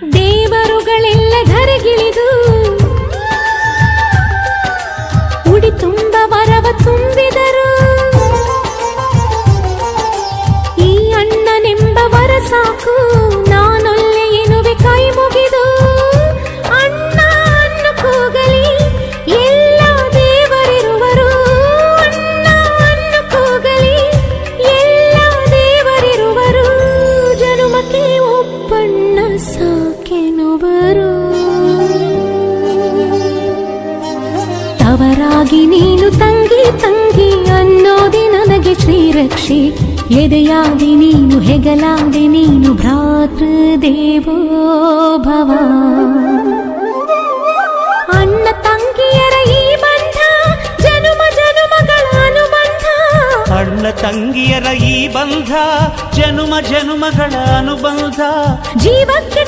ದೇವರುಗಳೆಲ್ಲ ಧರೆಗಿಳಿದು ಉಡಿ ತುಂಬ ವರವ ತುಂಬಿದರು. ಈ ಅಣ್ಣನೆಂಬ ವರ ಸಾಕು, ನಾನೊಲ್ಲೆ ಎನ್ನುವೆ ಕೈ ಮುಗಿದು. ಅಣ್ಣ ಅನ್ನು ಕೂಗಲಿ ಎಲ್ಲ ದೇವರಿರುವರು, ಅಣ್ಣ ಅನ್ನು ಕೂಗಲಿ ಎಲ್ಲ ದೇವರಿರುವರು. ಜನುಮಕ್ಕೆ ಒಬ್ಬಣ್ಣ ಸಾಕೆನುವರು. ತವರಾಗಿ ನೀನು ತಂಗಿ ತಂಗಿ ಅನ್ನೋದೆ ನನಗೆ ಶ್ರೀರಕ್ಷೆ. ಎದೆಯಾದಿ ನೀನು ಹೆಗಲಾದೆ ನೀನು ಭ್ರಾತೃದೇವೋ ಭವ. ಅಣ್ಣ ತಂಗಿಯರ ಈ ಬಂಧ ಜನುಮ ಜನುಮಗಳ ಅನುಬಂಧ. ಅಣ್ಣ ತಂಗಿಯರ ಈ ಬಂಧ ಜನುಮ ಜನುಮಗಳ ಅನುಬಂಧ. ಜೀವಕ್ಕೆ